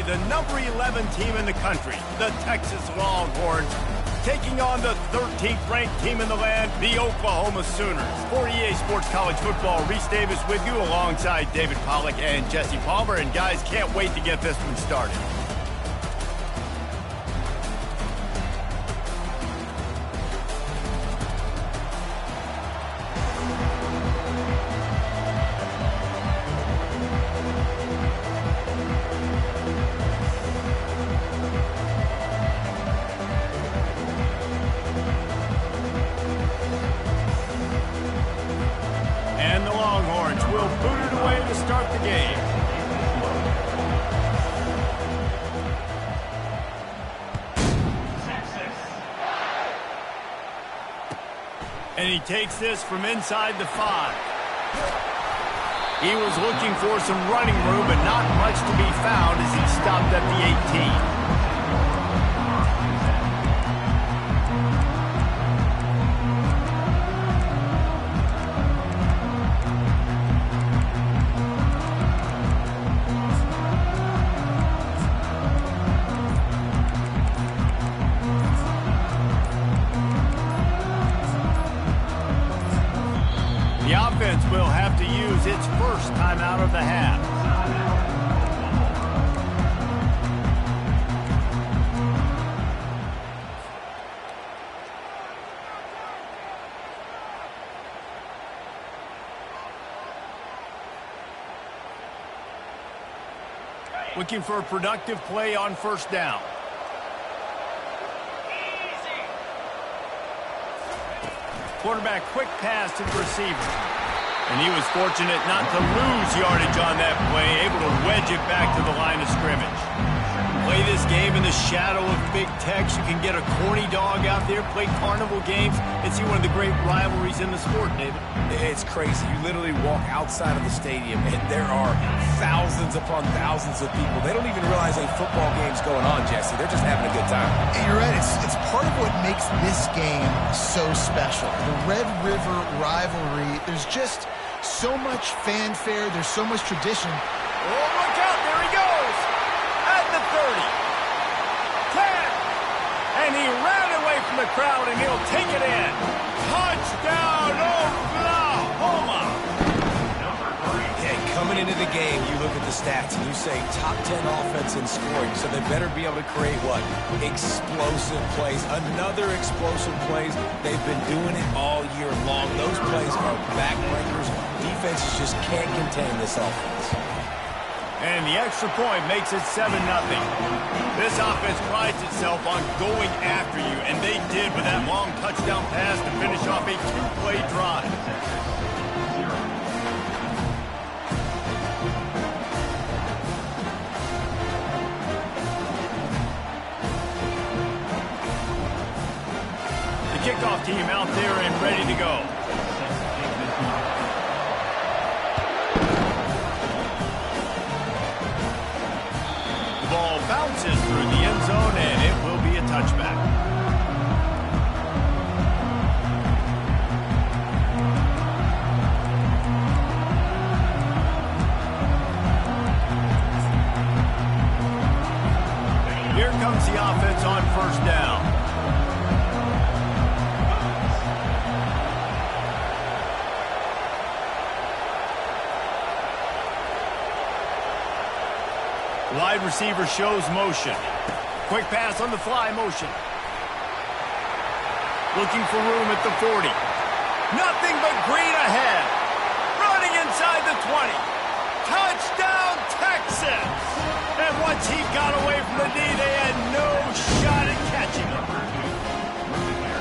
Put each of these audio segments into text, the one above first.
the number 11 team in the country, the Texas Longhorns, taking on the 13th ranked team in the land, the Oklahoma Sooners. For EA Sports College Football, Reese Davis with you alongside David Pollack and Jesse Palmer. And guys, can't wait to get this one started. And he takes this from inside the 5. He was looking for some running room, but not much to be found as he stopped at the 18. The offense will have to use its first timeout of the half. Looking for a productive play on first down. Quarterback quick pass to the receiver. And he was fortunate not to lose yardage on that play, able to wedge it back to the line of scrimmage. Play this game in the shadow of Big Tex. You can get a corny dog out there, play carnival games, and see one of the great rivalries in the sport, David. It's crazy. You literally walk outside of the stadium, and there are thousands upon thousands of people. They don't even realize a football game's going on, Jesse. They're just having a good time. And you're right. It's part of what makes this game so special. The Red River rivalry, there's just so much fanfare. There's so much tradition. Oh, look out. There he goes. At the 30. 10. And he ran away from the crowd, and he'll take it in. Touchdown, Oklahoma. Yeah, coming into the game, you look at the stats, and you say top 10 offense in scoring, so they better be able to create what? Explosive plays. Another explosive plays. They've been doing it all year long. Those plays are backbreakers. Defenses just can't contain this offense. And the extra point makes it 7-0. This offense prides itself on going after you, and they did with that long touchdown pass to finish off a 2-play drive. The kickoff team out there and ready to go. Ball bounces through the end zone, and it will be a touchback. Here comes the offense on first down. Wide receiver shows motion. Quick pass on the fly motion. Looking for room at the 40. Nothing but green ahead. Running inside the 20. Touchdown, Texas! And once he got away from the D, they had no shot at catching him.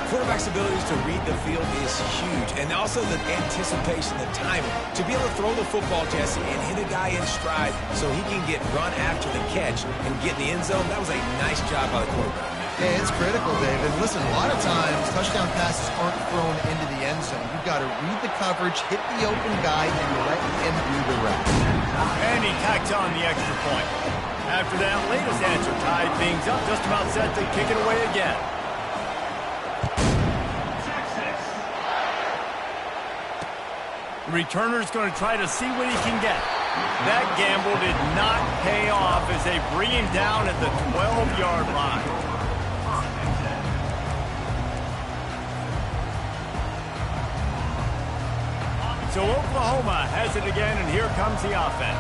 Quarterback's abilities to read the field is huge, and also the anticipation, the timing. To be able to throw the football, Jesse, and hit a guy in stride so he can get run after the catch and get in the end zone, that was a nice job by the quarterback. Yeah, it's critical, David. Listen, a lot of times, touchdown passes aren't thrown into the end zone. You've got to read the coverage, hit the open guy, and let him do the rest. And he tacks on the extra point. After that latest answer tied things up, just about set to kick it away again. The returner's going to try to see what he can get. That gamble did not pay off as they bring him down at the 12-yard line. So Oklahoma has it again, and here comes the offense.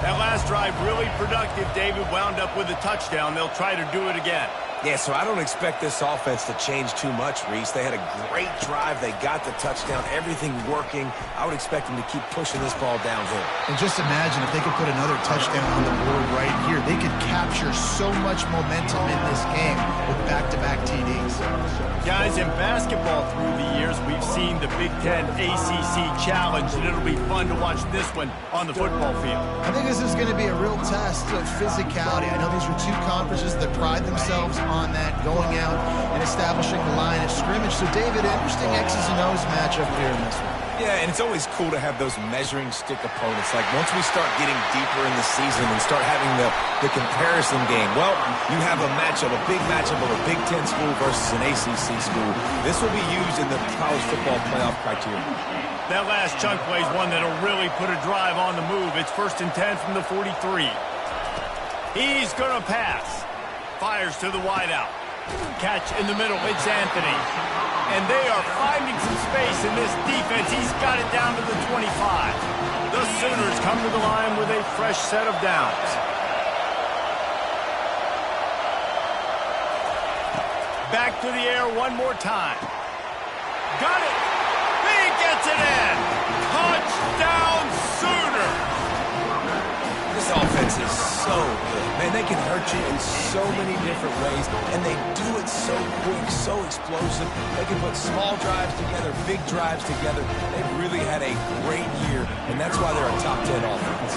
That last drive really productive. David wound up with a touchdown. They'll try to do it again. Yeah, so I don't expect this offense to change too much, Reese. They had a great drive. They got the touchdown, everything working. I would expect them to keep pushing this ball downhill. And just imagine if they could put another touchdown on the board right here. They could capture so much momentum in this game with back-to-back TDs. Guys, in basketball through the years, we've seen the Big Ten ACC Challenge, and it'll be fun to watch this one on the football field. I think this is going to be a real test of physicality. I know these were two conferences that pride themselves on that, going out and establishing the line of scrimmage. So, David, interesting X's and O's matchup here in this one. Yeah, and it's always cool to have those measuring stick opponents. Like, once we start getting deeper in the season and start having the comparison game, well, you have a matchup, a big matchup of a Big Ten school versus an ACC school. This will be used in the college football playoff criteria. That last chunk play is one that'll really put a drive on the move. It's 1st and 10 from the 43. He's going to pass. Fires to the wideout. Catch in the middle. It's Anthony. And they are finding some space in this defense. He's got it down to the 25. The Sooners come to the line with a fresh set of downs. Back to the air one more time. Got it. He gets it in. Touchdown, Sooner. This offense is so good. Man, they can hurt you in so many different ways, and they do it so quick, so explosive. They can put small drives together, big drives together. They've really had a great year, and that's why they're a top 10 offense.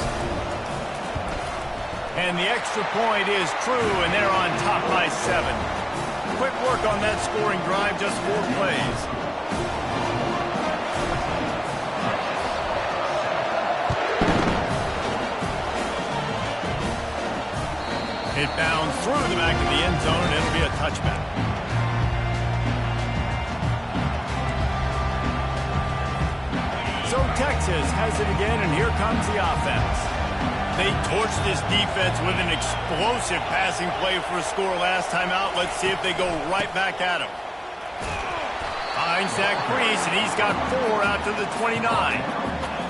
And the extra point is true, and they're on top by 7. Quick work on that scoring drive, just 4 plays. It bounds through the back of the end zone, and it'll be a touchback. So Texas has it again, and here comes the offense. They torched this defense with an explosive passing play for a score last time out. Let's see if they go right back at him. Finds Zach Priest, and he's got 4 out to the 29.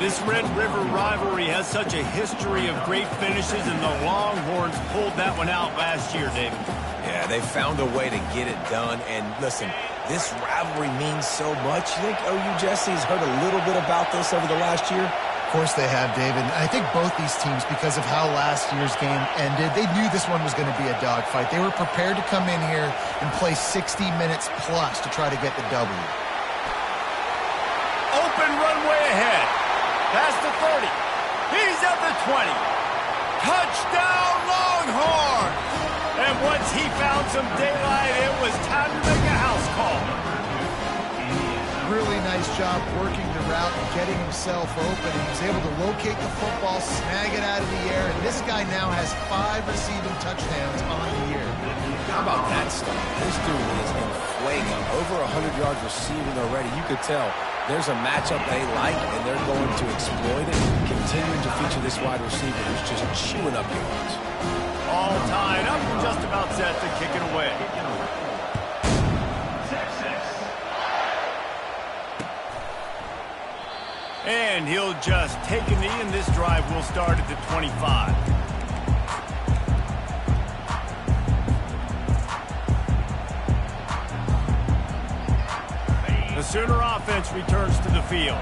This Red River rivalry has such a history of great finishes, and the Longhorns pulled that one out last year, David. Yeah, they found a way to get it done. And listen, this rivalry means so much. You think OU Jesse has heard a little bit about this over the last year? Of course they have, David. I think both these teams, because of how last year's game ended, they knew this one was going to be a dogfight. They were prepared to come in here and play 60 minutes plus to try to get the W. Open runway ahead. Past the 30. He's at the 20. Touchdown, Longhorns! And once he found some daylight, it was time to make a house call. Really nice job working the route and getting himself open. He was able to locate the football, snag it out of the air, and this guy now has 5 receiving touchdowns on the year. How about that stuff? This dude is in fuego. Over 100 yards receiving already. You could tell there's a matchup they like, and they're going to exploit it, continuing to feature this wide receiver who's just chewing up yards. All tied up, just about set to kick it away. And he'll just take a knee, and this drive will start at the 25. The Sooner offense returns to the field.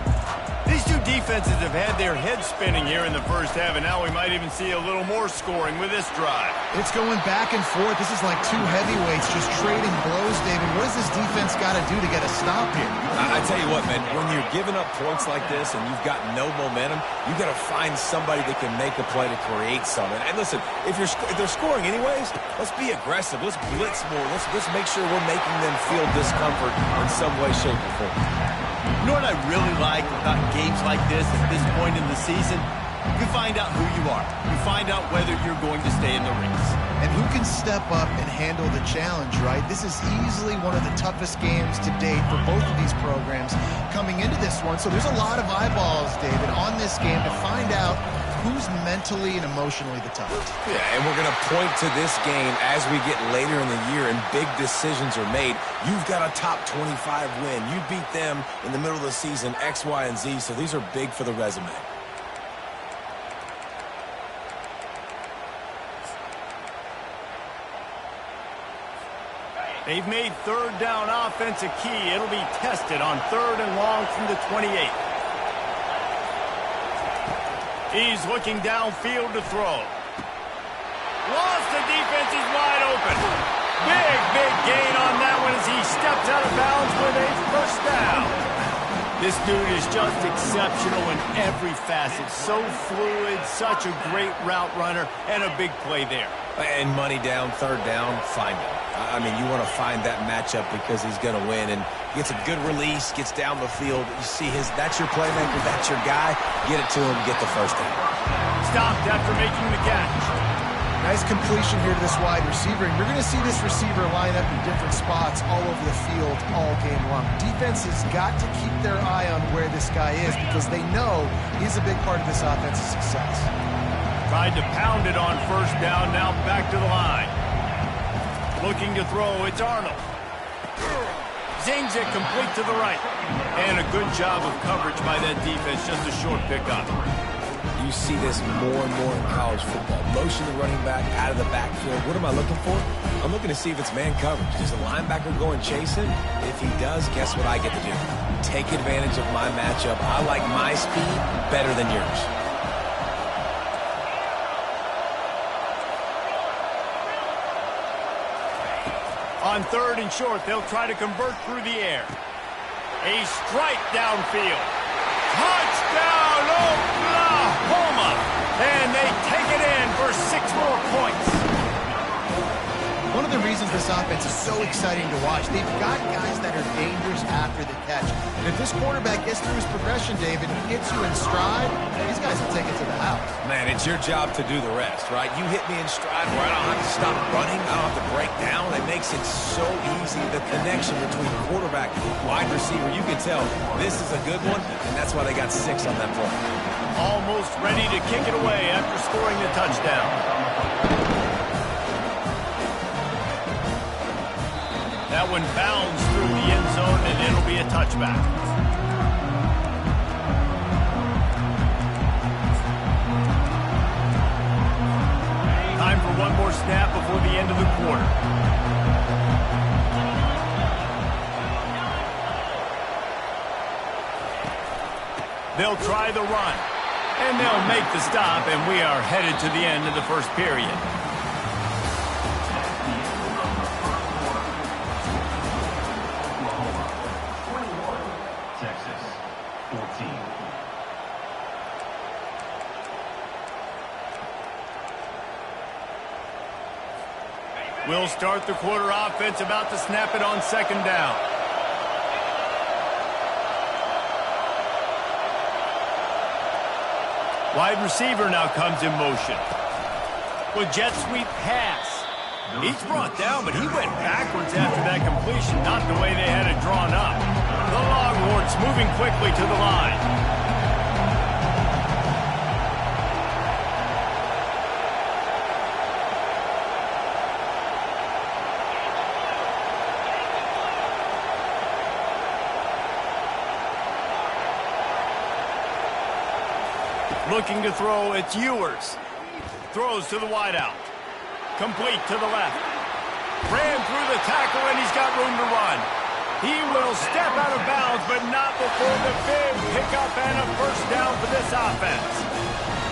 These two defenses have had their heads spinning here in the first half, and now we might even see a little more scoring with this drive. It's going back and forth. This is like two heavyweights just trading blows, David. What does this defense got to do to get a stop here? I tell you what, man, when you're giving up points like this and you've got no momentum, you got to find somebody that can make a play to create something. And listen, if they're scoring anyways, let's be aggressive. Let's blitz more. Let's make sure we're making them feel discomfort in some way, shape, or form. You know what I really like about games like this at this point in the season? You find out who you are. You find out whether you're going to stay in the race. And who can step up and handle the challenge, right? This is easily one of the toughest games to date for both of these programs coming into this one. So there's a lot of eyeballs, David, on this game to find out who's mentally and emotionally the toughest. Yeah, and we're going to point to this game as we get later in the year and big decisions are made. You've got a top 25 win. You beat them in the middle of the season, X, Y, and Z, so these are big for the resume. They've made third down offense a key. It'll be tested on 3rd and long from the 28. He's looking downfield to throw. Lost, the defense is wide open. Big gain on that one as he steps out of bounds with a first down. This dude is just exceptional in every facet. So fluid, such a great route runner, and a big play there. And money down, 3rd down, find him. I mean, you want to find that matchup because he's going to win. And gets a good release, gets down the field. You see that's your playmaker, that's your guy. Get it to him, get the first down. Stopped after making the catch. Nice completion here to this wide receiver. And you're going to see this receiver line up in different spots all over the field all game long. Defense has got to keep their eye on where this guy is because they know he's a big part of this offense's success. Tried to pound it on first down, now back to the line. Looking to throw, it's Arnold. Zings it complete to the right. And a good job of coverage by that defense, just a short pickup. You see this more and more in college football. Motion the running back out of the backfield. What am I looking for? I'm looking to see if it's man coverage. Does the linebacker go and chase him? If he does, guess what I get to do? Take advantage of my matchup. I like my speed better than yours. On 3rd and short, they'll try to convert through the air. A strike downfield. Touchdown, Oklahoma! And they take it in for 6 more points. One of the reasons this offense is so exciting to watch, they've got guys that are dangerous after the catch. And if this quarterback gets through his progression, David, gets you in stride, these guys will take it to the house. Man, it's your job to do the rest, right? You hit me in stride where I don't have to stop running. I don't have to break down. It makes it so easy. The connection between quarterback and wide receiver, you can tell this is a good one, and that's why they got 6 on that play. Almost ready to kick it away after scoring the touchdown. That one bounds through the end zone, and it'll be a touchback. Time for one more snap before the end of the quarter. They'll try the run, and they'll make the stop, and we are headed to the end of the first period. We'll start the quarter offense, about to snap it on 2nd down. Wide receiver now comes in motion. With jet sweep pass. He's brought down, but he went backwards after that completion, not the way they had it drawn up. The Longhorns moving quickly to the line. Looking to throw, it's Ewers. Throws to the wideout. Complete to the left. Ran through the tackle, and he's got room to run. He will step out of bounds, but not before the big pickup and a first down for this offense.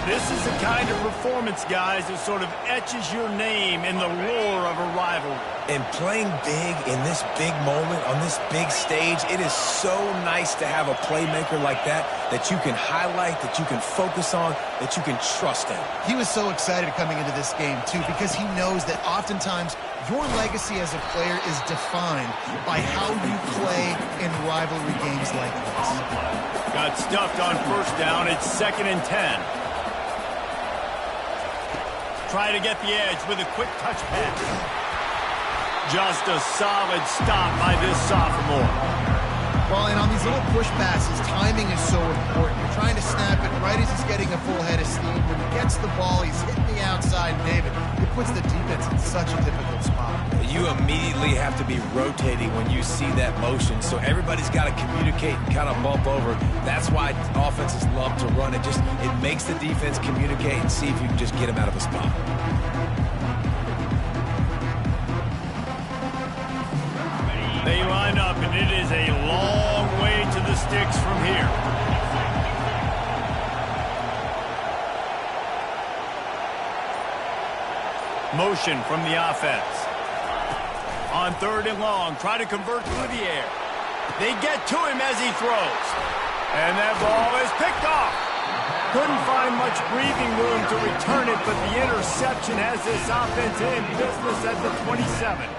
This is the kind of performance, guys, that sort of etches your name in the lore of a rivalry. And playing big in this big moment, on this big stage, it is so nice to have a playmaker like that you can highlight, that you can focus on, that you can trust in. He was so excited coming into this game, too, because he knows that oftentimes your legacy as a player is defined by how you play in rivalry games like this. Got stuffed on first down. It's 2nd and 10. Try to get the edge with a quick touch pass. Just a solid stop by this sophomore. Well, and on these little push passes, timing is so important. You're trying to snap it right as he's getting a full head of steam. When he gets the ball, he's hitting the outside, David. It puts the defense in such a difficult spot. You immediately have to be rotating when you see that motion, so everybody's got to communicate and kind of bump over. That's why offenses love to run it. It makes the defense communicate and see if you can just get him out of a spot. They line up, and it is a long way to the sticks from here. Motion from the offense. On 3rd and long, try to convert through the air. They get to him as he throws. And that ball is picked off. Couldn't find much breathing room to return it, but the interception has this offense in business at the 27.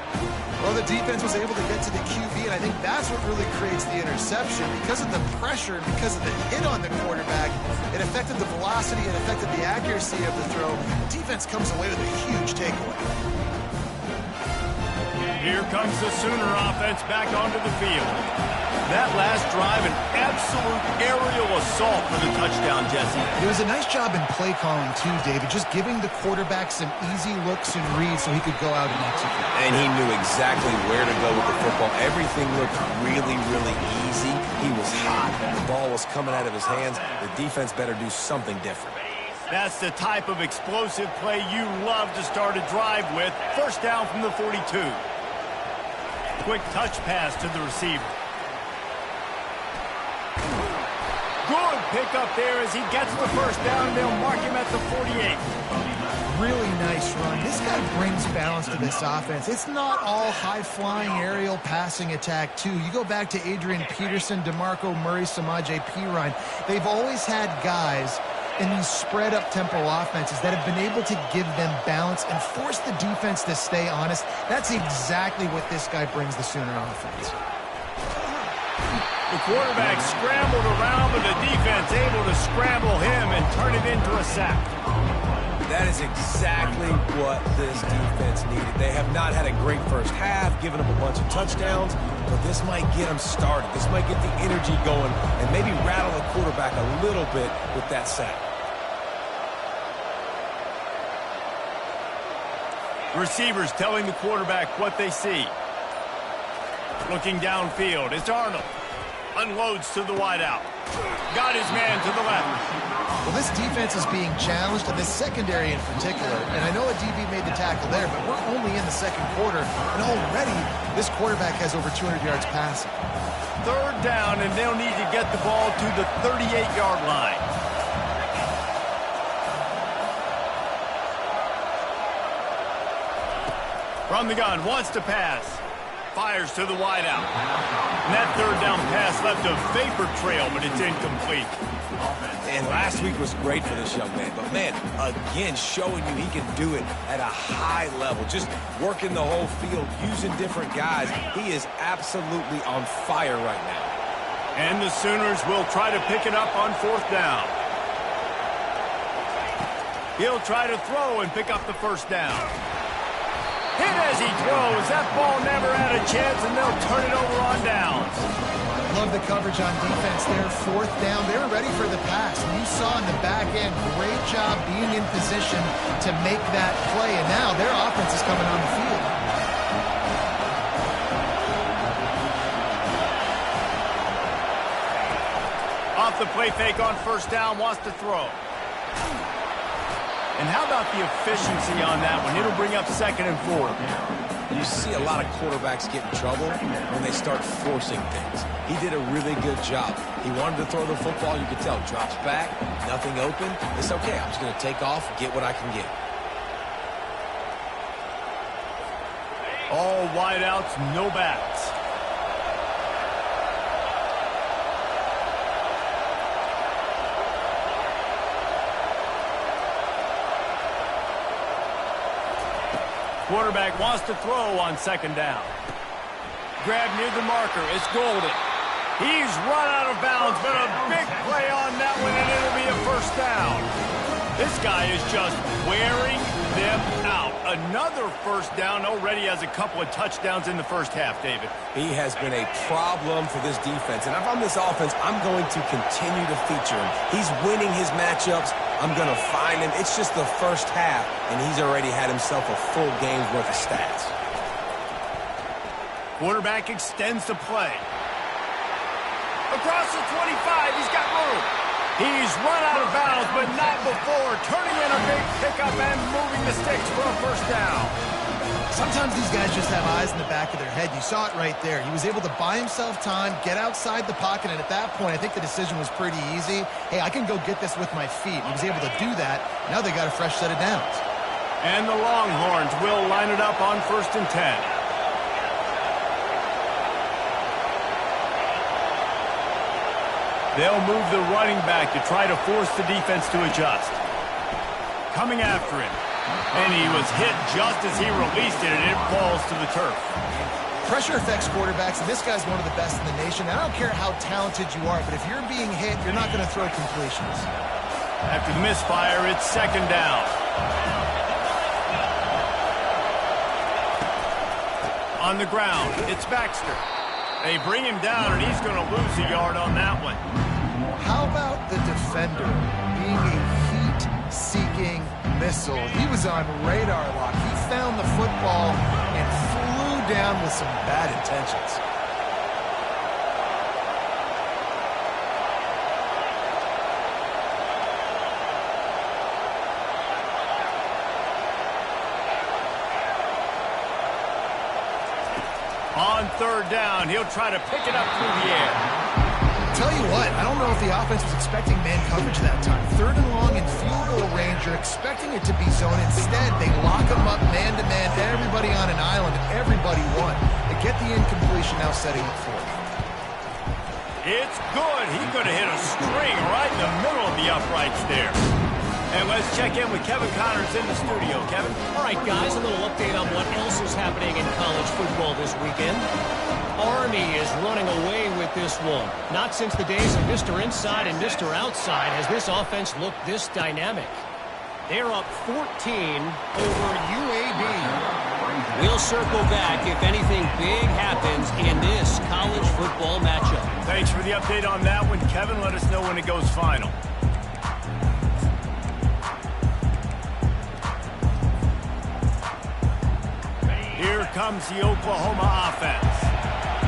Well, the defense was able to get to the QB, and I think that's what really creates the interception. Because of the pressure, because of the hit on the quarterback, it affected the velocity, it affected the accuracy of the throw. The defense comes away with a huge takeaway. Here comes the Sooner offense back onto the field. That last drive, an absolute aerial assault for the touchdown, Jesse. It was a nice job in play calling, too, David, just giving the quarterback some easy looks and reads so he could go out and execute. And he knew exactly where to go with the football. Everything looked really, really easy. He was hot. The ball was coming out of his hands. The defense better do something different. That's the type of explosive play you love to start a drive with. First down from the 42. Quick touch pass to the receiver. Good pickup there as he gets the first down. They'll mark him at the 48. Really nice run. This guy brings balance to this offense. It's not all high-flying aerial passing attack, too. You go back to Adrian Peterson, DeMarco Murray, Samaje Perine. They've always had guys in these spread-up tempo offenses that have been able to give them balance and force the defense to stay honest. That's exactly what this guy brings the Sooner offense. The quarterback scrambled around, but the defense able to scramble him and turn it into a sack. That is exactly what this defense needed. They have not had a great first half, giving up a bunch of touchdowns, but this might get them started. This might get the energy going and maybe rattle the quarterback a little bit with that sack. Receivers telling the quarterback what they see. Looking downfield, it's Arnold. Unloads to the wideout. Got his man to the left. Well, this defense is being challenged, and this secondary in particular. And I know a DB made the tackle there, but we're only in the second quarter, and already this quarterback has over 200 yards passing. 3rd down, and they'll need to get the ball to the 38-yard line. From the gun, wants to pass. Fires to the wideout. And that 3rd down pass left a vapor trail, but it's incomplete. And last week was great for this young man. But, man, again, showing you he can do it at a high level. Just working the whole field, using different guys. He is absolutely on fire right now. And the Sooners will try to pick it up on 4th down. He'll try to throw and pick up the first down. Hit as he throws. That ball never had a chance, and they'll turn it over on downs. Love the coverage on defense there. 4th down. They were ready for the pass. And you saw in the back end, great job being in position to make that play. And now their offense is coming on the field. Off the play fake on 1st down, wants to throw. And how about the efficiency on that one? It'll bring up 2nd and 4. You see a lot of quarterbacks get in trouble when they start forcing things. He did a really good job. He wanted to throw the football. You could tell. Drops back, nothing open. It's okay. I'm just going to take off, get what I can get. All wideouts, no backs. Quarterback wants to throw on 2nd down. Grab near the marker. It's Golden. He's run out of bounds, but a big play on that one, and it'll be a 1st down. This guy is just wearing them out. Another first down, already has a couple of touchdowns in the first half, David. He has been a problem for this defense. And if I'm this offense, I'm going to continue to feature him. He's winning his matchups. I'm going to find him. It's just the first half, and he's already had himself a full game's worth of stats. Quarterback extends the play. Across the 25, he's got room. He's run out of bounds, but not before turning in a big pickup and moving the sticks for a first down. Sometimes these guys just have eyes in the back of their head. You saw it right there. He was able to buy himself time, get outside the pocket, and at that point, I think the decision was pretty easy. Hey, I can go get this with my feet. He was able to do that. Now they got a fresh set of downs. And the Longhorns will line it up on 1st and 10. They'll move the running back to try to force the defense to adjust. Coming after him. And he was hit just as he released it, and it falls to the turf. Pressure affects quarterbacks, and this guy's one of the best in the nation. I don't care how talented you are, but if you're being hit, you're not going to throw completions. After the misfire, it's 2nd down. On the ground, it's Baxter. They bring him down, and he's going to lose a yard on that one. How about the defender being a heat-seeking missile? He was on radar lock. He found the football and flew down with some bad intentions. On 3rd down, he'll try to pick it up through the air. Tell you what, I don't know if the offense was expecting man coverage that time. 3rd and long in field goal range, you're expecting it to be zone. Instead, they lock him up man-to-man, everybody on an island, and everybody won. They get the incompletion, now setting up for it. It's good. He could have hit a string right in the middle of the uprights there. And let's check in with Kevin Connors in the studio. Kevin? All right, guys, a little update on what else is happening in college football this weekend. Army is running away with this one. Not since the days of Mr. Inside and Mr. Outside has this offense looked this dynamic. They're up 14 over UAB. We'll circle back if anything big happens in this college football matchup. Thanks for the update on that one, Kevin. Let us know when it goes final. Here comes the Oklahoma offense.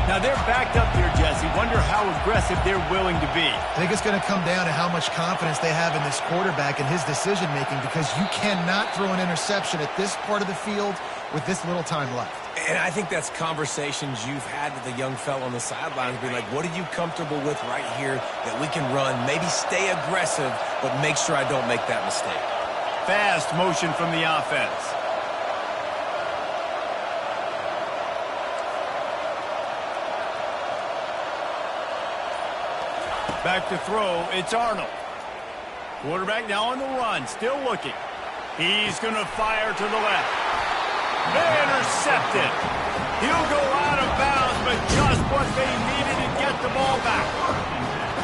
Now, they're backed up here, Jesse. Wonder how aggressive they're willing to be. I think it's going to come down to how much confidence they have in this quarterback and his decision-making, because you cannot throw an interception at this part of the field with this little time left. And I think that's conversations you've had with the young fellow on the sidelines, being like, what are you comfortable with right here that we can run? Maybe stay aggressive, but make sure I don't make that mistake. Fast motion from the offense. Back to throw, it's Arnold. Quarterback now on the run, still looking. He's going to fire to the left. Intercepted. He'll go out of bounds, but just what they needed to get the ball back.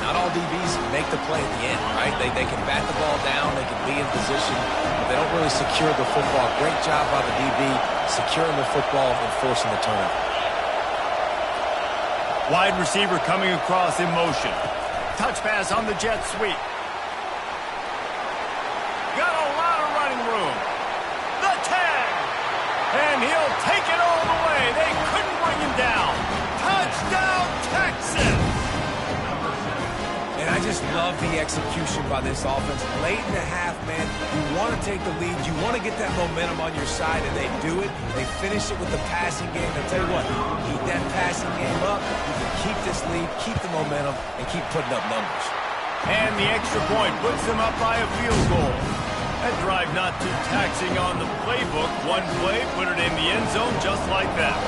Not all DBs make the play at the end, right? They can bat the ball down, they can be in position, but they don't really secure the football. Great job by the DB securing the football and forcing the turnover. Wide receiver coming across in motion. Touch pass on the jet sweep. Got a lot of running room. The tag. And he'll take it all the way. They couldn't bring him down. Touchdown, Texas. And I just love the execution by this offense. Late in the half, man, you want to take the lead. You want to get that momentum on your side, and they do it. They finish it with the passing game. I'll tell you what, keep that passing game up. You can keep this lead, keep the momentum, and keep putting up numbers. And the extra point puts them up by a field goal. That drive not too taxing on the playbook. One play, put it in the end zone just like that.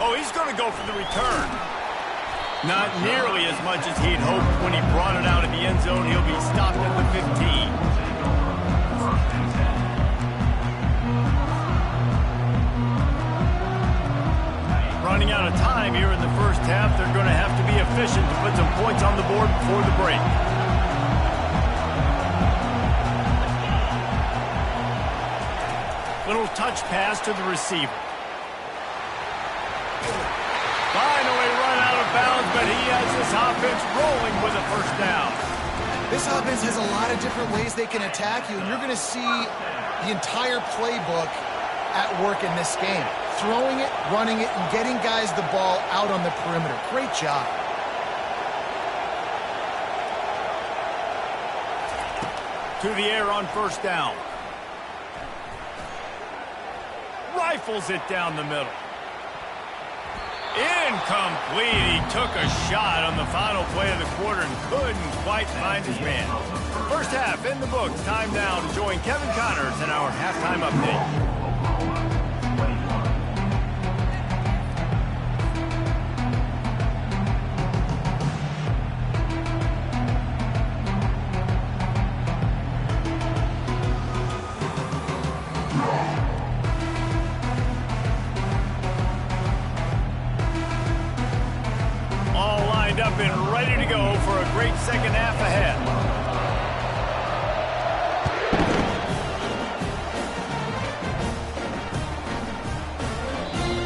Oh, he's going to go for the return. Not nearly as much as he'd hoped when he brought it out of the end zone. He'll be stopped at the 15. Running out out of time here in the first half. They're going to have to be efficient to put some points on the board before the break. Little touch pass to the receiver. Finally run out of bounds, but he has this offense rolling with a first down. This offense has a lot of different ways they can attack you, and you're going to see the entire playbook at work in this game. Throwing it, running it, and getting guys the ball out on the perimeter. Great job. To the air on first down. Rifles it down the middle. Incomplete. He took a shot on the final play of the quarter and couldn't quite find his man. First half in the books. Time now to join Kevin Connors in our halftime update. Up and ready to go for a great second half ahead.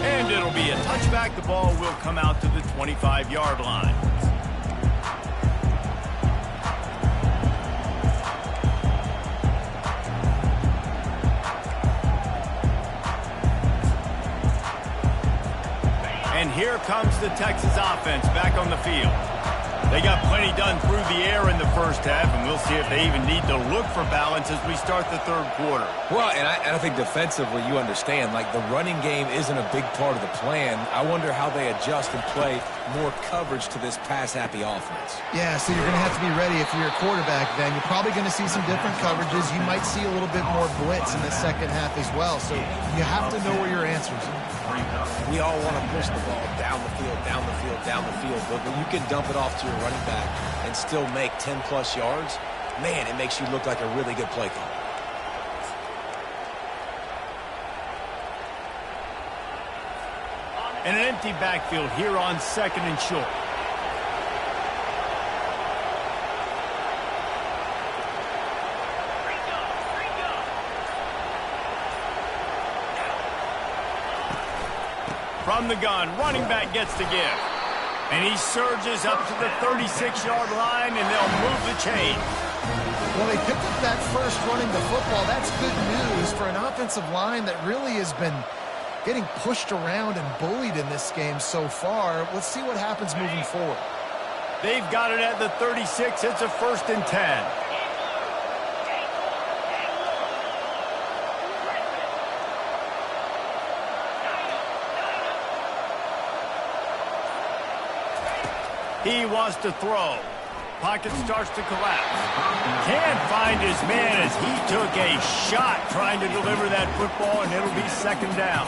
And it'll be a touchback. The ball will come out to the 25-yard line. And here comes the Texas offense back on the field. They got plenty done through the air in the first half, and we'll see if they even need to look for balance as we start the third quarter. Well, and I think defensively you understand, like the running game isn't a big part of the plan. I wonder how they adjust and play more coverage to this pass-happy offense. Yeah, so you're going to have to be ready if you're a quarterback then. You're probably going to see some different coverages. You might see a little bit more blitz in the second half as well. So you have to know where your answers are. We all want to push the ball down the field, down the field, down the field. But when you can dump it off to your running back and still make 10-plus yards, man, it makes you look like a really good play call. And an empty backfield here on second and short. From the gun, running back gets to give. And he surges up to the 36-yard line, and they'll move the chain. Well, they picked up that first running the football. That's good news for an offensive line that really has been getting pushed around and bullied in this game so far. Let's see what happens moving forward. They've got it at the 36. It's a 1st and 10. He wants to throw. Pocket starts to collapse. Can't find his man as he took a shot trying to deliver that football, and it'll be second down.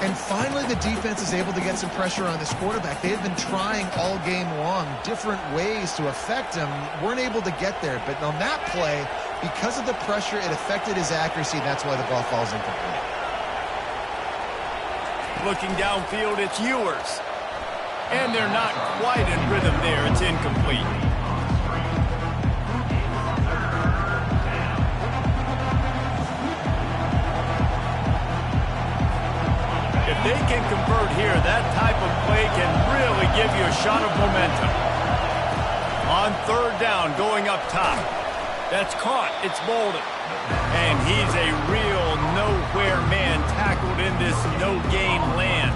And finally, the defense is able to get some pressure on this quarterback. They have been trying all game long different ways to affect him. Weren't able to get there. But on that play, because of the pressure, it affected his accuracy. That's why the ball falls incomplete. Looking downfield, it's Ewers. And they're not quite in rhythm there. It's incomplete. If they can convert here, that type of play can really give you a shot of momentum. On third down, going up top. That's caught. It's Bolden. And he's a real nowhere man tackled in this no-gain land.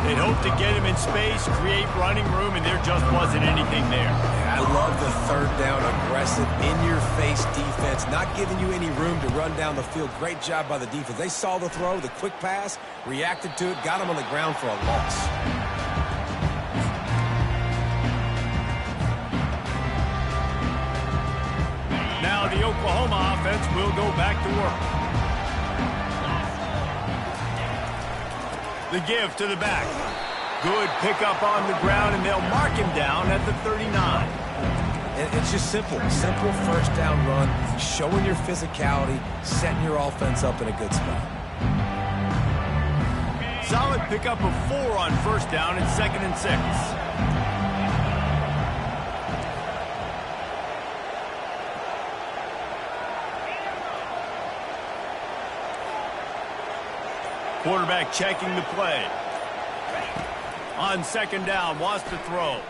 They'd hope to get him in space, create running room, and there just wasn't anything there. I love the third down, aggressive, in-your-face defense, not giving you any room to run down the field. Great job by the defense. They saw the throw, the quick pass, reacted to it, got him on the ground for a loss. Now the Oklahoma offense will go back to work. The give to the back. Good pickup on the ground, and they'll mark him down at the 39. It's just simple. Simple first down run, showing your physicality, setting your offense up in a good spot. solid pickup of 4 on first down and 2nd and 6. Quarterback checking the play. On 2nd down, wants to throw.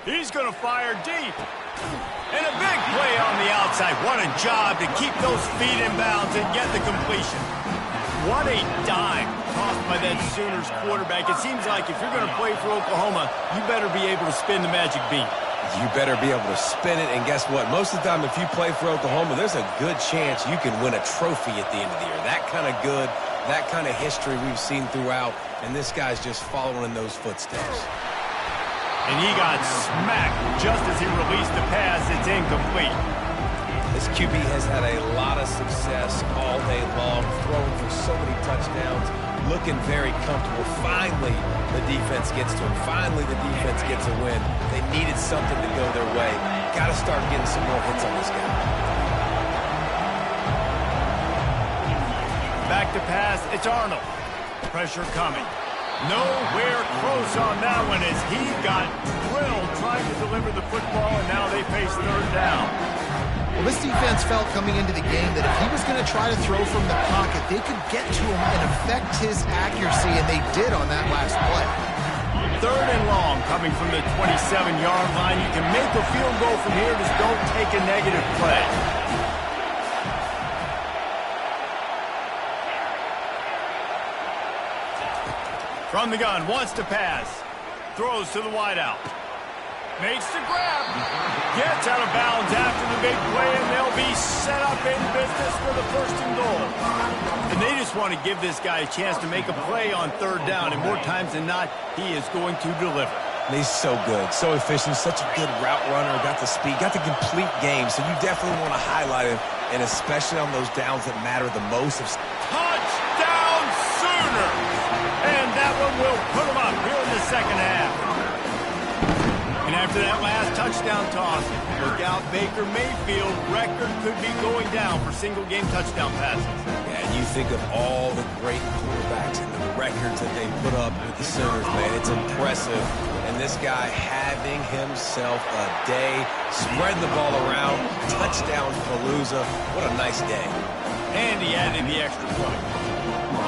He's going to fire deep. And a big play on the outside. What a job to keep those feet in bounds and get the completion. What a dime tossed by that Sooners quarterback. It seems like if you're going to play for Oklahoma, you better be able to spin the magic beat. You better be able to spin it, and guess what? Most of the time, if you play for Oklahoma, there's a good chance you can win a trophy at the end of the year. That kind of good, that kind of history we've seen throughout, and this guy's just following in those footsteps. And he got smacked just as he released the pass. It's incomplete. This QB has had a lot of success all day long, throwing for so many touchdowns, looking very comfortable. Finally, the defense gets to him. Finally, the defense gets a win. They needed something to go their way. Got to start getting some more hits on this guy. Back to pass. It's Arnold. Pressure coming. Nowhere close on that one as he got drilled trying to deliver the football, and now they face 3rd down. Well, this defense felt coming into the game that if he was going to try to throw from the pocket, they could get to him and affect his accuracy, and they did on that last play. 3rd and long coming from the 27-yard line. You can make a field goal from here, just don't take a negative play. From the gun, wants to pass. Throws to the wideout. Makes the grab. Gets out of bounds after the big play, and they'll be set up in business for the 1st and goal. And they just want to give this guy a chance to make a play on 3rd down, and more times than not, he is going to deliver. And he's so good, so efficient, such a good route runner, got the speed, got the complete game, so you definitely want to highlight him, and especially on those downs that matter the most. Touchdown Sooners! And that one will put them up here in the 2nd half. And after that last touchdown toss, look out, Baker Mayfield record could be going down for single-game touchdown passes. Yeah, and you think of all the great quarterbacks and the records that they put up with the Sooners, man. It's impressive. And this guy having himself a day, spreading the ball around, touchdown Palooza. What a nice day. And he added the extra point.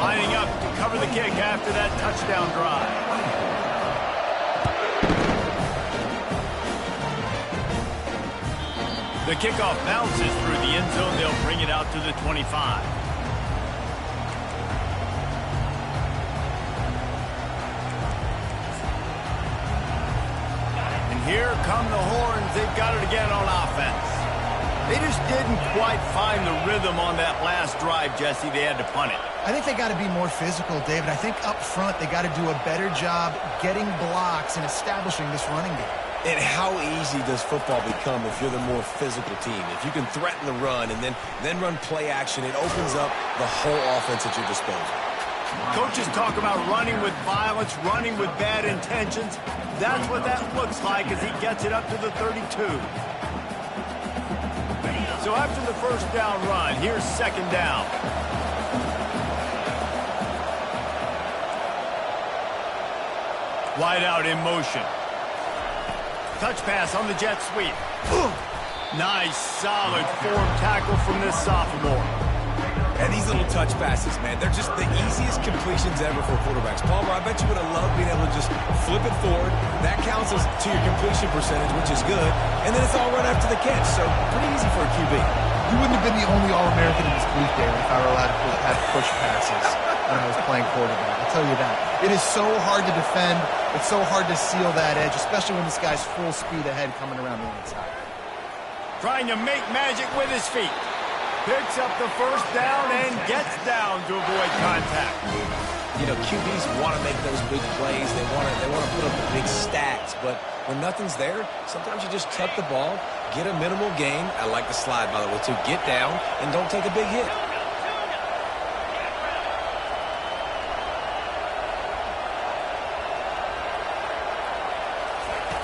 Lining up to cover the kick after that touchdown drive. The kickoff bounces through the end zone. They'll bring it out to the 25. And here come the horns. They've got it again on offense. They just didn't quite find the rhythm on that last drive, Jesse. They had to punt it. I think they got to be more physical, David. I think up front they got to do a better job getting blocks and establishing this running game. And how easy does football become if you're the more physical team? If you can threaten the run and then run play action, it opens up the whole offense at your disposal. Coaches talk about running with violence, running with bad intentions. That's what that looks like as he gets it up to the 32. So after the 1st down run, here's 2nd down. Wide out in motion. Touch pass on the jet sweep. Nice, solid form tackle from this sophomore. And these little touch passes, man, they're just the easiest completions ever for quarterbacks. Palmer, I bet you would have loved being able to just flip it forward. That counts as to your completion percentage, which is good. And then it's all right after the catch, so pretty easy for a QB. You wouldn't have been the only All-American in this league, David, if I were allowed to have push passes when I was playing quarterback. I'll tell you that. It is so hard to defend. It's so hard to seal that edge, especially when this guy's full speed ahead coming around the outside. Trying to make magic with his feet. Picks up the 1st down and gets down to avoid contact. You know, QBs want to make those big plays. They want to put up the big stats. But when nothing's there, sometimes you just tuck the ball, get a minimal gain. I like the slide, by the way, too. Get down and don't take a big hit.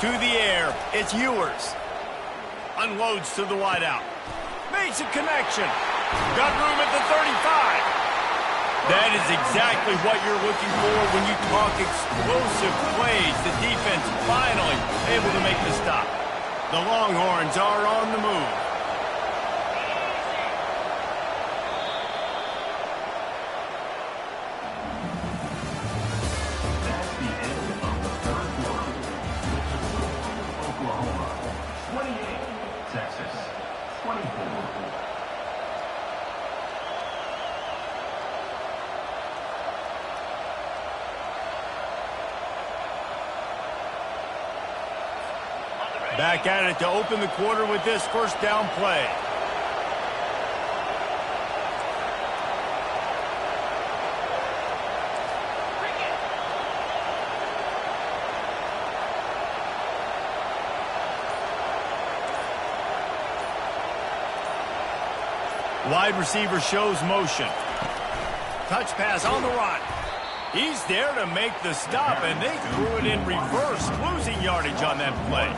To the air, it's Ewers. Unloads to the wideout. Makes a connection. Got room at the 35. That is exactly what you're looking for when you talk explosive plays. The defense finally able to make the stop. The Longhorns are on the move. That's the end of the third quarter. Oklahoma, 28. Texas, 24. Back at it to open the quarter with this first down play. Wide receiver shows motion. Touch pass on the run. He's there to make the stop, and they threw it in reverse, losing yardage on that play.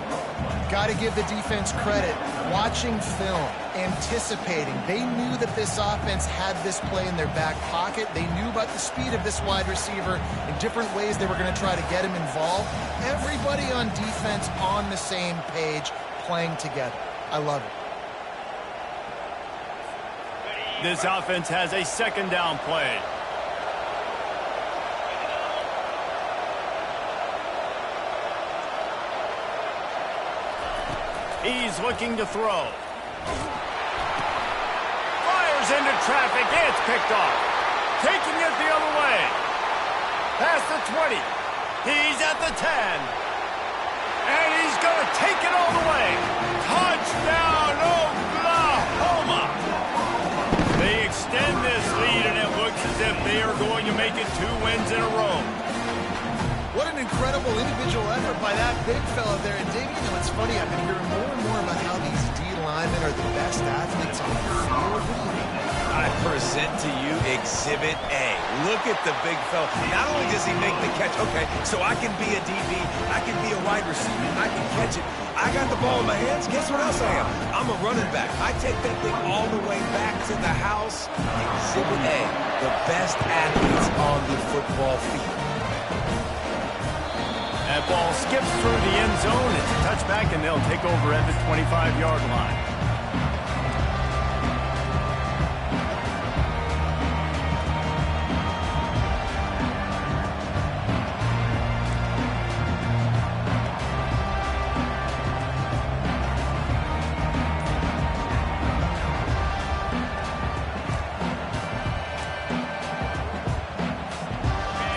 Got to give the defense credit. Watching film, anticipating. They knew that this offense had this play in their back pocket. They knew about the speed of this wide receiver in different ways they were going to try to get him involved. Everybody on defense on the same page, playing together. I love it. This offense has a second down play. He's looking to throw. Fires into traffic. It's picked off. Taking it the other way. Past the 20. He's at the 10. And he's going to take it all the way. Touchdown, Oklahoma. They extend this lead, and it looks as if they are going to make it 2 wins in a row. What an incredible individual effort by that big fella there. And Dave, you know, it's funny, I've been hearing more and more about how these D linemen are the best athletes on the field. I present to you Exhibit A. Look at the big fella. Not only does he make the catch, okay, so I can be a DB, I can be a wide receiver, I can catch it. I got the ball in my hands. Guess what else I am? I'm a running back. I take that thing all the way back to the house. Exhibit A, the best athletes on the football field. That ball skips through the end zone. It's a touchback, and they'll take over at the 25-yard line.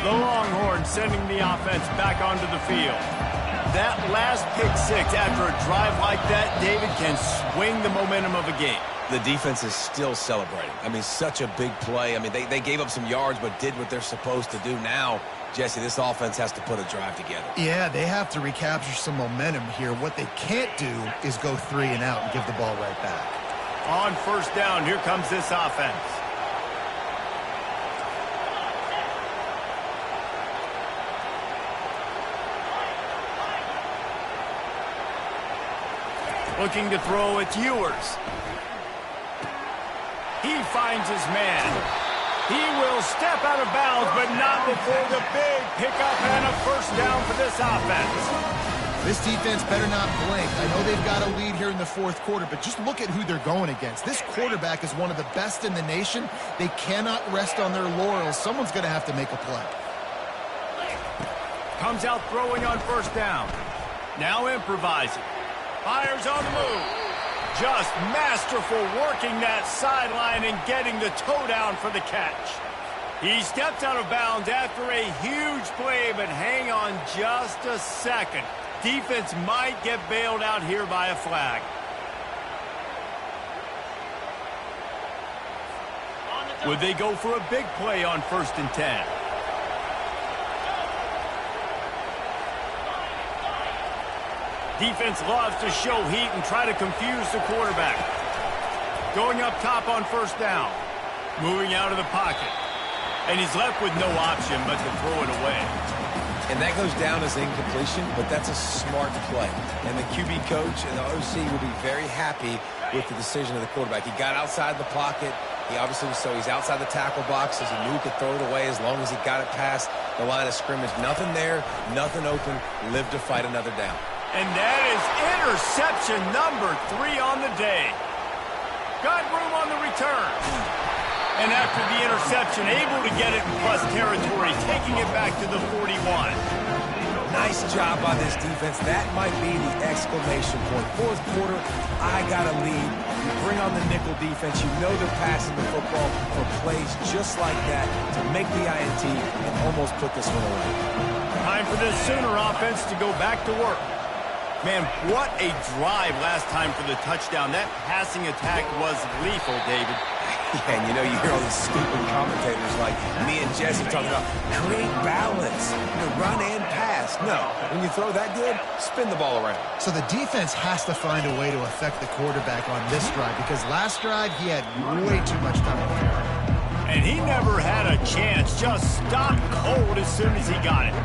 The Longhorns sending the offense back onto the field. That last pick six after a drive like that, David, can swing the momentum of a game. The defense is still celebrating. I mean, such a big play. I mean, they gave up some yards but did what they're supposed to do. Now, Jesse, this offense has to put a drive together. Yeah, they have to recapture some momentum here. What they can't do is go 3 and out and give the ball right back. On first down, here comes this offense. Looking to throw, it's Ewers. He finds his man. He will step out of bounds, but not before the big pickup and a first down for this offense. This defense better not blink. I know they've got a lead here in the fourth quarter, but just look at who they're going against. This quarterback is one of the best in the nation. They cannot rest on their laurels. Someone's going to have to make a play. Comes out throwing on first down. Now improvising. Fires on the move. Just masterful working that sideline and getting the toe down for the catch. He steps out of bounds after a huge play, but hang on just a second. Defense might get bailed out here by a flag. Would they go for a big play on 1st and 10? Defense loves to show heat and try to confuse the quarterback. Going up top on first down. Moving out of the pocket. And he's left with no option but to throw it away. And that goes down as incompletion, but that's a smart play. And the QB coach and the OC will be very happy with the decision of the quarterback. He got outside the pocket, He obviously was, so he's outside the tackle box as he knew he could throw it away as long as he got it past the line of scrimmage. Nothing there, nothing open, lived to fight another down. And that is interception number 3 on the day. Got room on the return. And after the interception, able to get it in plus territory, taking it back to the 41. Nice job by this defense. That might be the exclamation point. Fourth quarter, I got a lead. You bring on the nickel defense. You know they're passing the football for plays just like that to make the INT and almost put this one away. Time for this Sooner offense to go back to work. Man, what a drive last time for the touchdown. That passing attack was lethal, David. Yeah, and you know, you hear all these stupid commentators like me and Jesse talking about create balance, run and pass. No, when you throw that good, spin the ball around. So the defense has to find a way to affect the quarterback on this drive because last drive he had way too much time to carry. And he never had a chance, just stopped cold as soon as he got it.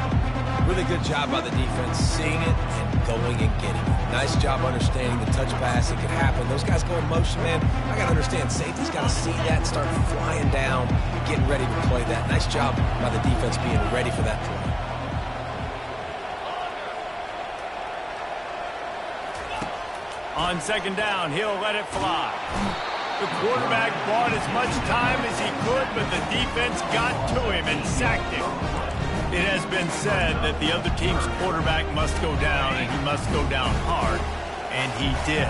Really good job by the defense, seeing it and going and getting it. Nice job understanding the touch pass. It could happen. Those guys go in motion, man. I got to understand, safety's got to see that, start flying down, getting ready to play that. Nice job by the defense being ready for that play. On second down, he'll let it fly. The quarterback bought as much time as he could, but the defense got to him and sacked him. It has been said that the other team's quarterback must go down, and he must go down hard, and he did.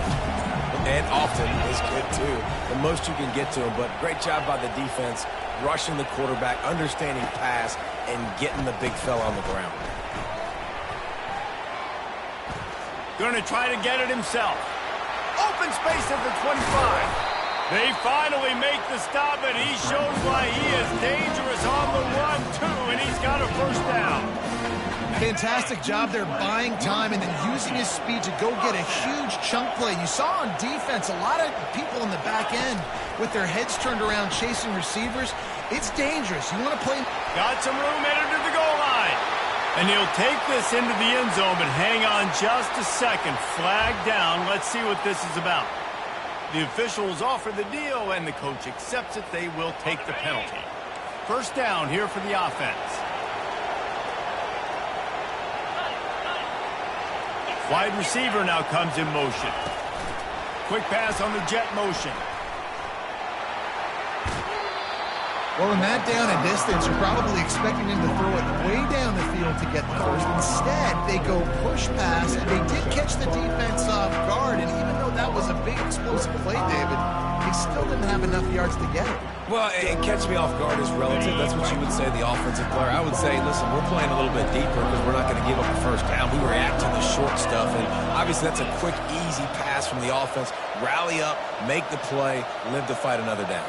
And often is good, too. The most you can get to him, but great job by the defense, rushing the quarterback, understanding pass, and getting the big fella on the ground. Going to try to get it himself. Open space at the 25. They finally make the stop, and he shows why he is dangerous on the run, too, and he's got a first down. Fantastic job there buying time and then using his speed to go get a huge chunk play. You saw on defense a lot of people in the back end with their heads turned around chasing receivers. It's dangerous. You want to play. Got some room headed to the goal line. And he'll take this into the end zone, but hang on just a second. Flag down. Let's see what this is about. The officials offer the deal, and the coach accepts it. They will take the penalty. First down here for the offense. Wide receiver now comes in motion. Quick pass on the jet motion. Well, in that down and distance, you're probably expecting him to throw it way down the field to get the first. Instead, they go push pass, and they did catch the defense off guard. And even though that was a big explosive play, David, he still didn't have enough yards to get it. Well, and catch me off guard is relative. That's what you would say, the offensive player. I would say, listen, we're playing a little bit deeper because we're not going to give up the first down. We react to the short stuff, and obviously that's a quick, easy pass from the offense. Rally up, make the play, live to fight another down.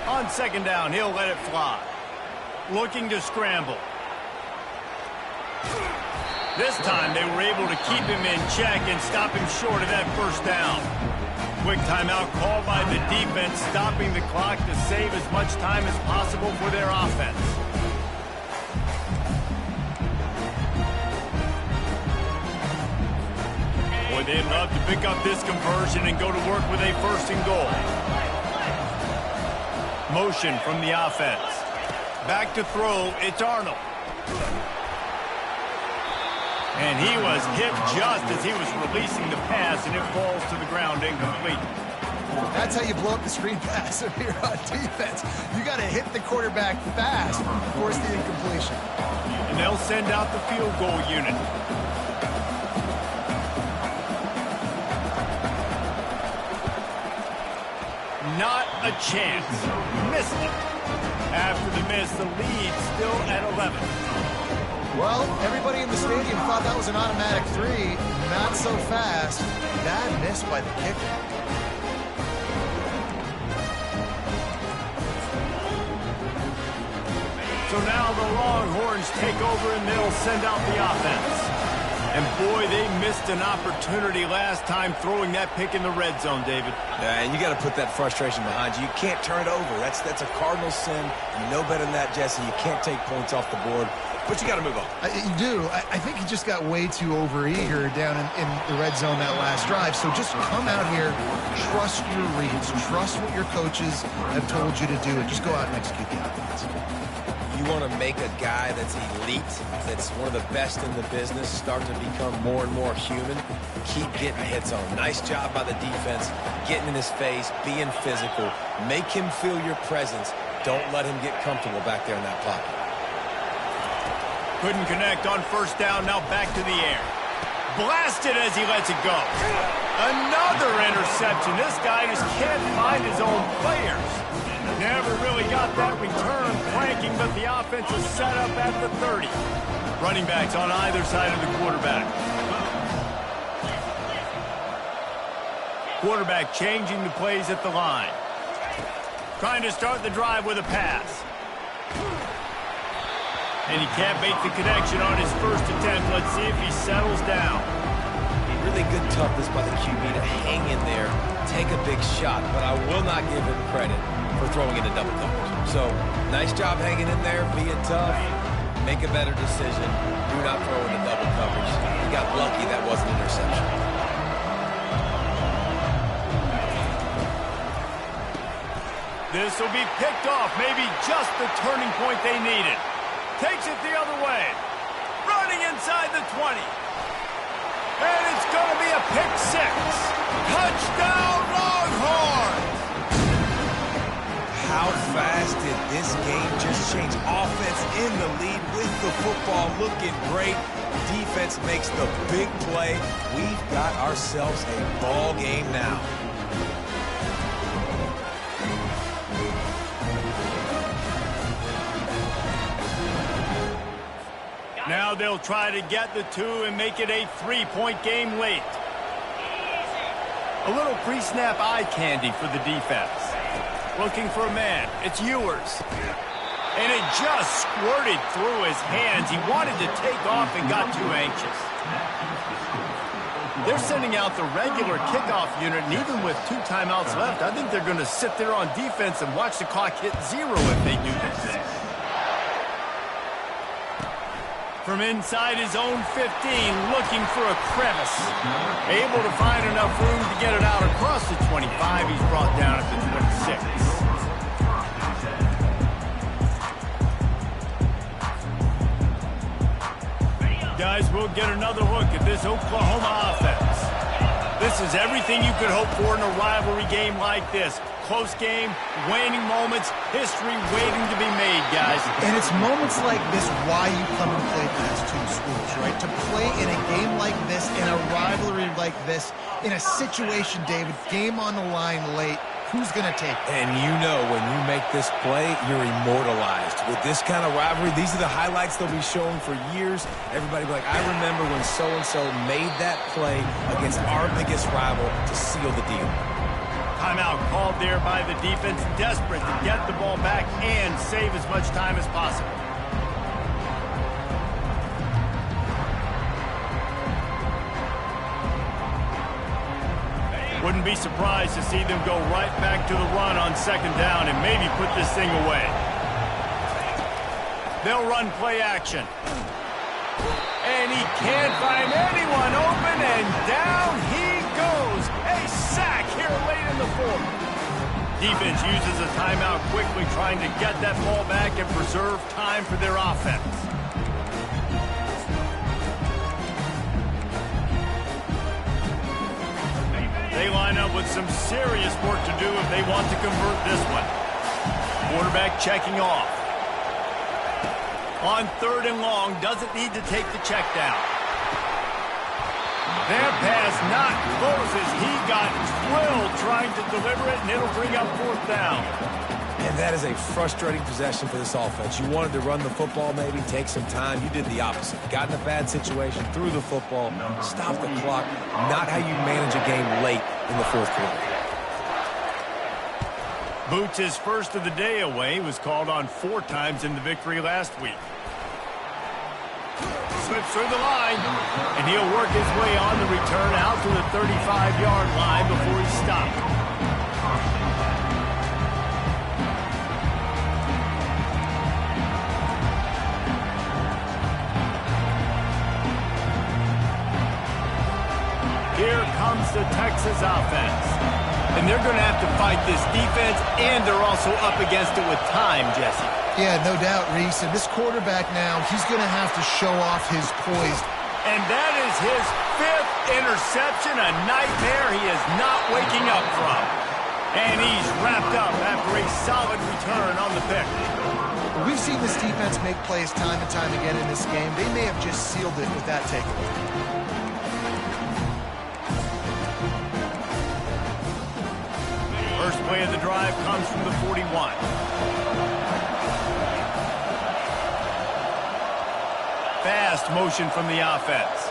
On second down, he'll let it fly. Looking to scramble. This time they were able to keep him in check and stop him short of that first down. Quick timeout called by the defense, stopping the clock to save as much time as possible for their offense. Boy, they'd love to pick up this conversion and go to work with a first and goal. Motion from the offense. Back to throw, it's Arnold. And he was hit just as he was releasing the pass, and it falls to the ground incomplete. That's how you blow up the screen pass if you're on defense. You got to hit the quarterback fast to force the incompletion. And they'll send out the field goal unit. Not a chance. Missed it. After the miss, the lead still at 11. Well, everybody in the stadium thought that was an automatic 3. Not so fast. Bad miss by the kicker. So now the Longhorns take over and they'll send out the offense. And boy, they missed an opportunity last time throwing that pick in the red zone, David. Yeah, and you got to put that frustration behind you. You can't turn it over. That's a cardinal sin. You know better than that, Jesse. You can't take points off the board. but you got to move on. You do. I think he just got way too overeager down in the red zone that last drive. So just come out here, trust your reads, trust what your coaches have told you to do, and just go out and execute the offense. You want to make a guy that's elite, that's one of the best in the business, start to become more and more human. Keep getting hits on him. Nice job by the defense, getting in his face, being physical. Make him feel your presence. Don't let him get comfortable back there in that pocket. Couldn't connect on first down, now back to the air. Blasted as he lets it go. Another interception. This guy just can't find his own players. Never really got that return flanking, but the offense is set up at the 30. Running backs on either side of the quarterback. Quarterback changing the plays at the line. Trying to start the drive with a pass. And he can't make the connection on his first attempt. Let's see if he settles down. Really good toughness by the QB to hang in there, take a big shot, but I will not give him credit for throwing into double coverage. So, nice job hanging in there, being tough, make a better decision, do not throw into double coverage. He got lucky that wasn't an interception. This will be picked off, maybe just the turning point they needed. Takes it the other way. Running inside the 20. And it's going to be a pick six. Touchdown, Longhorns! How fast did this game just change? Offense in the lead with the football, looking great. Defense makes the big play. We've got ourselves a ball game now. Now they'll try to get the two and make it a 3-point game late. A little pre-snap eye candy for the defense. Looking for a man. It's Ewers. And it just squirted through his hands. He wanted to take off and got too anxious. They're sending out the regular kickoff unit, and even with 2 timeouts left, I think they're going to sit there on defense and watch the clock hit 0 if they do this. From inside his own 15, looking for a crevice. Able to find enough room to get it out across the 25. He's brought down at the 26. Guys, we'll get another look at this Oklahoma offense. This is everything you could hope for in a rivalry game like this. Close game, waning moments, history waiting to be made, guys. And it's moments like this why you come and play for these two schools, right? To play in a game like this, in a rivalry like this, in a situation, David, game on the line late, who's going to take it? And you know when you make this play, you're immortalized. With this kind of rivalry, these are the highlights they'll be showing for years. Everybody will be like, I remember when so-and-so made that play against our biggest rival to seal the deal. Timeout called there by the defense, desperate to get the ball back and save as much time as possible. Wouldn't be surprised to see them go right back to the run on second down and maybe put this thing away. They'll run play action. And he can't find anyone open, and down he goes. A sack here late in the fourth. Defense uses a timeout quickly, trying to get that ball back and preserve time for their offense. They line up with some serious work to do if they want to convert this one. Quarterback checking off. On 3rd and long, doesn't need to take the check down. That pass not close as he got drilled trying to deliver it, and it'll bring up 4th down. And that is a frustrating possession for this offense. You wanted to run the football, maybe take some time. You did the opposite. Got in a bad situation, threw the football, stopped the clock. Not how you manage a game late in the 4th quarter. Boots, his first of the day away, was called on 4 times in the victory last week. Slips through the line, and he'll work his way on the return out to the 35-yard line before he's stopped. Here comes the Texas offense. And they're going to have to fight this defense, and they're also up against it with time, Jesse. Yeah, no doubt, Reese. And this quarterback now, he's going to have to show off his poise. And that is his 5th interception, a nightmare he is not waking up from. And he's wrapped up after a solid return on the pick. We've seen this defense make plays time and time again in this game. They may have just sealed it with that takeaway. First play of the drive comes from the 41. Fast motion from the offense.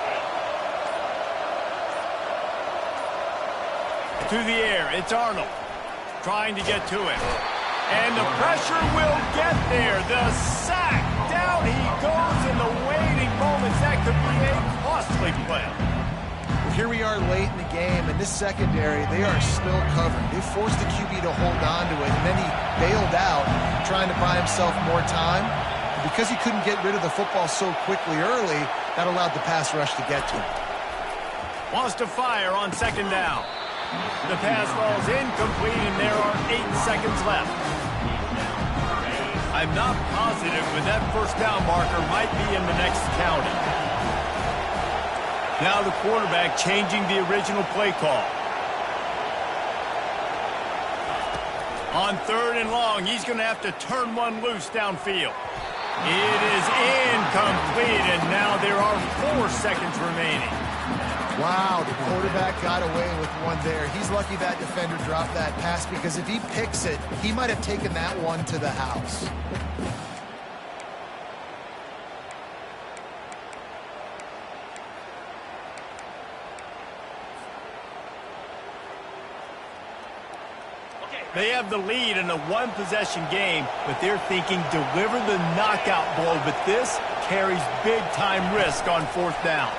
To the air, it's Arnold. Trying to get to it. And the pressure will get there. The sack. Down he goes in the waiting moments. That could be a costly play. Well, here we are late in the game, and this secondary, they are still covering. They forced the QB to hold on to it, and then he bailed out, trying to buy himself more time. And because he couldn't get rid of the football so quickly early, that allowed the pass rush to get to him. Wants to fire on second down. The pass falls incomplete, and there are 8 seconds left. I'm not positive, but that first down marker might be in the next county. Now the quarterback changing the original play call. On 3rd and long, he's going to have to turn one loose downfield. It is incomplete, and now there are 4 seconds remaining. Wow, the quarterback got away with one there. He's lucky that defender dropped that pass, because if he picks it, he might have taken that one to the house. They have the lead in a one-possession game, but they're thinking deliver the knockout blow, but this carries big-time risk on 4th down.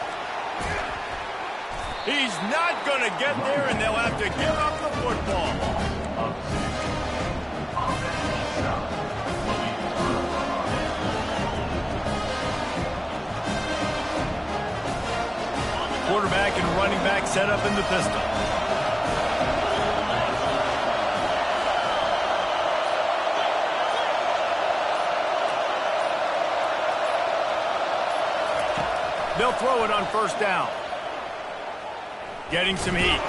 He's not going to get there, and they'll have to give up the football. Quarterback and running back set up in the pistol. They'll throw it on 1st down. Getting some heat.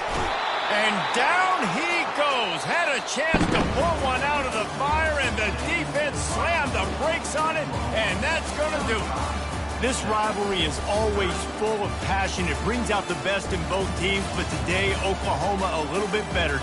And down he goes. Had a chance to pull one out of the fire, and the defense slammed the brakes on it, and that's going to do it. This rivalry is always full of passion. It brings out the best in both teams, but today, Oklahoma a little bit better.